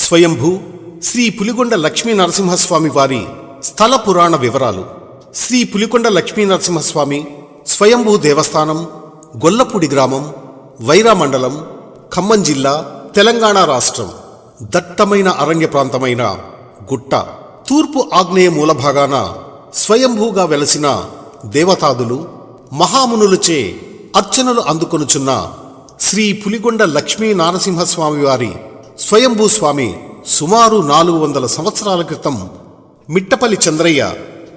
స్వయంభూ శ్రీ పులిగొండ లక్ష్మీ నరసింహస్వామి వారి స్థల పురాణ వివరాలు. శ్రీ పులిగొండ లక్ష్మీ నరసింహస్వామి స్వయంభూ దేవస్థానం గొల్లపూడి గ్రామం, వైరా మండలం, ఖమ్మం జిల్లా, తెలంగాణ రాష్ట్రం. దట్టమైన అరణ్య ప్రాంతమైన గుట్ట తూర్పు ఆగ్నేయ మూల భాగాన స్వయంభూగా వెలసిన దేవతాదులు మహామునులచే అర్చనలు అందుకొనుచున్న శ్రీ పులిగొండ లక్ష్మీ నరసింహస్వామి వారి స్వయంభూ స్వామి సుమారు 400 సంవత్సరాల క్రితం మిట్టపల్లి చంద్రయ్య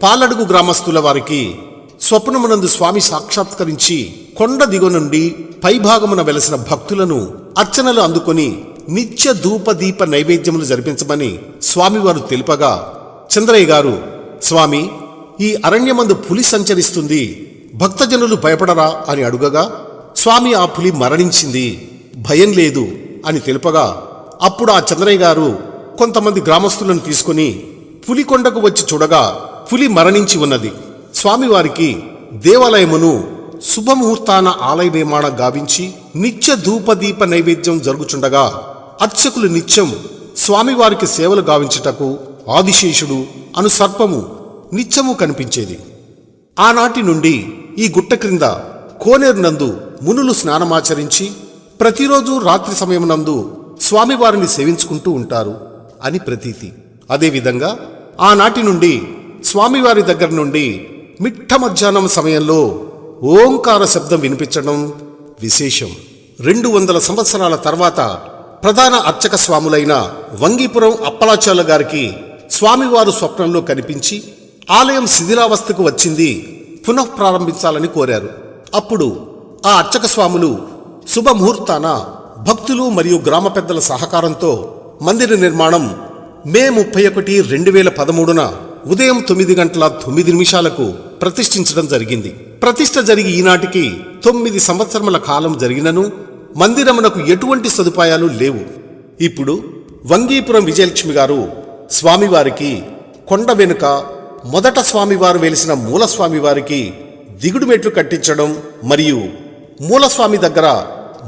పాలడుగు గ్రామస్తుల వారికి స్వప్నమునందు స్వామి సాక్షాత్కరించి కొండ దిగు నుండి పైభాగమున వెలసిన భక్తులను అర్చనలు అందుకొని నిత్య ధూప దీప నైవేద్యములు జరిపించమని స్వామివారు తెలుపగా, చంద్రయ్య గారు, స్వామి, ఈ అరణ్యమందు పులి సంచరిస్తుంది, భక్తజనులు భయపడరా అని అడుగగా, స్వామి, ఆ పులి మరణించింది, భయం లేదు అని తెలుపగా, అప్పుడు ఆ చంద్రయ్య గారు కొంతమంది గ్రామస్తులను తీసుకుని పులికొండకు వచ్చి చూడగా పులి మరణించి ఉన్నది. స్వామివారికి దేవాలయమును శుభముహూర్తాన ఆలయ నిర్మాణం గావించి నిత్య ధూపదీప నైవేద్యం జరుగుచుండగా అర్చకులు నిత్యం స్వామివారికి సేవలు గావించుటకు ఆదిశేషుడు అను సర్పము నిత్యము కనిపించేది. ఆనాటి నుండి ఈ గుట్ట క్రింద కోనేరు నందు మునులు స్నానమాచరించి ప్రతిరోజు రాత్రి సమయమునందు స్వామివారిని సేవించుకుంటూ ఉంటారు అని ప్రతీతి. అదేవిధంగా ఆనాటి నుండి స్వామివారి దగ్గర నుండి మిట్ట మధ్యాహ్నం సమయంలో ఓంకార శబ్దం వినిపించడం విశేషం. 200 సంవత్సరాల తర్వాత ప్రధాన అర్చక స్వాములైన వంగీపురం అప్పలాచార్య గారికి స్వామివారు స్వప్నంలో కనిపించి ఆలయం శిథిలావస్థకు వచ్చింది, పునఃప్రారంభించాలని కోరారు. అప్పుడు ఆ అర్చక స్వాములు శుభముహూర్తాన భక్తులు మరియు గ్రామ పెద్దల సహకారంతో మందిర నిర్మాణం మే 31, 2013 ఉదయం 9:09 ప్రతిష్ఠించడం జరిగింది. ప్రతిష్ఠ జరిగి ఈనాటికి 9 సంవత్సరముల కాలం జరిగినను మందిరమునకు ఎటువంటి సదుపాయాలు లేవు. ఇప్పుడు వంగీపురం విజయలక్ష్మి గారు స్వామివారికి కొండ వెనుక మొదట స్వామివారు వెలిసిన మూలస్వామివారికి దిగుడు మెట్లు కట్టించడం మరియు మూలస్వామి దగ్గర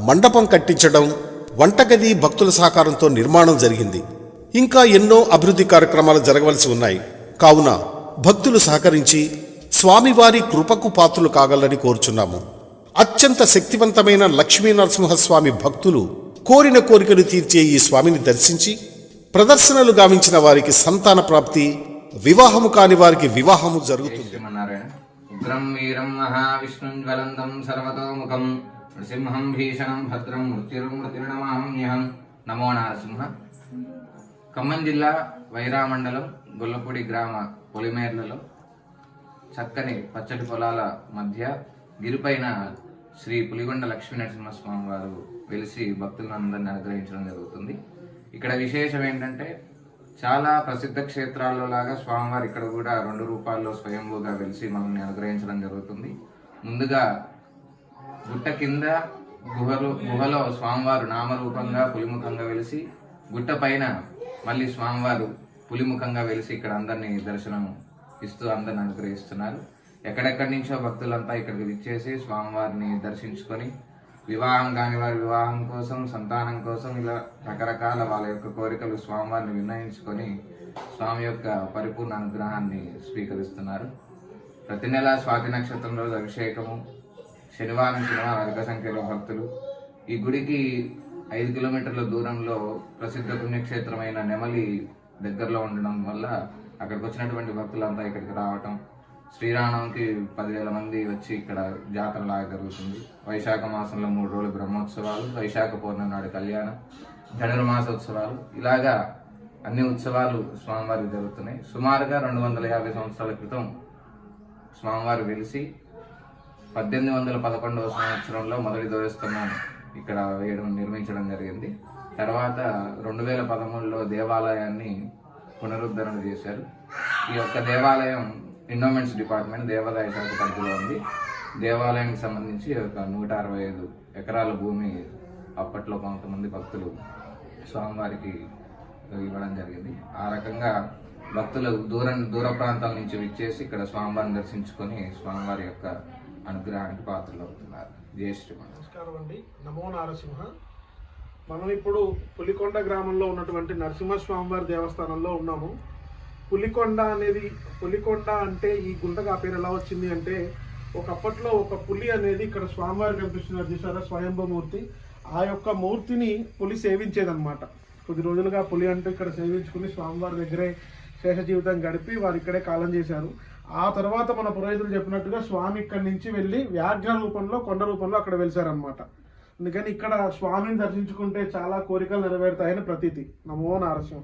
మండపం కట్టించడం, వంటగది భక్తుల సహకారంతో నిర్మాణం జరిగింది. ఇంకా ఎన్నో అభివృద్ధి కార్యక్రమాలు జరగవలసి ఉన్నాయి. కావున భక్తులు సహకరించి స్వామివారి కృపకు పాత్రులు కాగలని కోరుచున్నాము. అత్యంత శక్తివంతమైన లక్ష్మీ నరసింహస్వామి భక్తులు కోరిన కోరికలు తీర్చే ఈ స్వామిని దర్శించి ప్రదర్శనలు గావించిన వారికి సంతాన ప్రాప్తి, వివాహము కాని వారికి వివాహము జరుగుతుంది. ఉగ్రం వీరం మహావిష్ణుం జ్వలంతం సర్వతోముఖం నృసింహం భీషణం భద్రం మృత్యుర్మృతిర్నమామ్యహం. నమో నరసింహ. ఖమ్మం జిల్లా వైరా మండలం గొల్లపూడి గ్రామ పొలిమేర్లలో చక్కని పచ్చటి పొలాల మధ్య గిరిపైన శ్రీ పులిగొండ లక్ష్మీ నరసింహస్వామి వారు వెలిసి భక్తులందరినీ అనుగ్రహించడం జరుగుతుంది. ఇక్కడ విశేషం ఏంటంటే, చాలా ప్రసిద్ధ క్షేత్రాల్లో లాగా స్వామివారు ఇక్కడ కూడా 2 రూపాల్లో స్వయంభూగా వెలిసి మనల్ని అనుగ్రహించడం జరుగుతుంది. ముందుగా గుట్ట కింద గుహలో స్వామివారు నామరూపంగా పులిముఖంగా వెలిసి, గుట్ట పైన మళ్ళీ స్వామివారు పులిముఖంగా వెలిసి ఇక్కడ అందరినీ దర్శనం ఇస్తూ అందరిని అనుగ్రహిస్తున్నారు. ఎక్కడెక్కడి నుంచో భక్తులంతా ఇక్కడికి విచ్చేసి స్వామివారిని దర్శించుకొని వివాహం కాని వారి వివాహం కోసం, సంతానం కోసం, ఇలా రకరకాల వాళ్ళ యొక్క కోరికలు స్వామివారిని విన్నయించుకొని స్వామి యొక్క పరిపూర్ణ అనుగ్రహాన్ని స్వీకరిస్తున్నారు. ప్రతి నెల స్వాతి నక్షత్రం రోజు అభిషేకము, శనివారం అధిక సంఖ్యలో భక్తులు. ఈ గుడికి 5 కిలోమీటర్ల దూరంలో ప్రసిద్ధ పుణ్యక్షేత్రమైన నెమలి దగ్గరలో ఉండడం వల్ల అక్కడికి వచ్చినటువంటి భక్తులంతా ఇక్కడికి రావటం, శ్రీరామనవమికి 10,000 మంది వచ్చి ఇక్కడ జాతరలాగా జరుగుతుంది. వైశాఖ మాసంలో 3 రోజులు బ్రహ్మోత్సవాలు, వైశాఖ పౌర్ణమి నాడు కళ్యాణం, ధనుర్మాసోత్సవాలు, ఇలాగా అన్ని ఉత్సవాలు స్వామివారికి జరుగుతున్నాయి. సుమారుగా 250 సంవత్సరాల క్రితం స్వామివారు వెలిసి 1811వ సంవత్సరంలో మొదటి ధ్వజస్తంభం ఇక్కడ నిర్మించడం జరిగింది. తర్వాత 2013లో దేవాలయాన్ని పునరుద్ధరణ చేశారు. ఈ యొక్క దేవాలయం ఎండోమెంట్స్ డిపార్ట్మెంట్ దేవాదాయ శాఖ పరిధిలో ఉంది. దేవాలయానికి సంబంధించి ఒక 165 ఎకరాల భూమి అప్పట్లో కొంతమంది భక్తులు స్వామివారికి ఇవ్వడం జరిగింది. ఆ రకంగా భక్తులు దూర ప్రాంతాల నుంచి విచ్చేసి ఇక్కడ స్వామివారిని దర్శించుకొని స్వామివారి యొక్క అనుగ్రహానికి పాత్రలు అవుతున్నారు. జై శ్రీమన్. నమస్కారం అండి. నమో నారసింహ. మనం ఇప్పుడు పులికొండ గ్రామంలో ఉన్నటువంటి నరసింహస్వామివారి దేవస్థానంలో ఉన్నాము. పులికొండ అంటే ఈ గుంటకు ఆ పేరు ఎలా వచ్చింది అంటే, ఒకప్పట్లో ఒక పులి అనేది ఇక్కడ స్వామివారి కనిపిస్తున్నారు చూసారా, స్వయంభూమూర్తి. ఆ యొక్క మూర్తిని పులి సేవించేదన్నమాట. కొద్ది రోజులుగా పులి అంటూ ఇక్కడ సేవించుకుని స్వామివారి దగ్గరే శేష జీవితం గడిపి వారు ఇక్కడే కాలం చేశారు. ఆ తర్వాత మన పురోహితులు చెప్పినట్టుగా స్వామి ఇక్కడి నుంచి వెళ్ళి వ్యాఘ్ర రూపంలో, కొండ రూపంలో అక్కడ వెలిశారనమాట. అందుకని ఇక్కడ స్వామిని దర్శించుకుంటే చాలా కోరికలు నెరవేరుతాయని ప్రతీతి. నమో నారసింహ.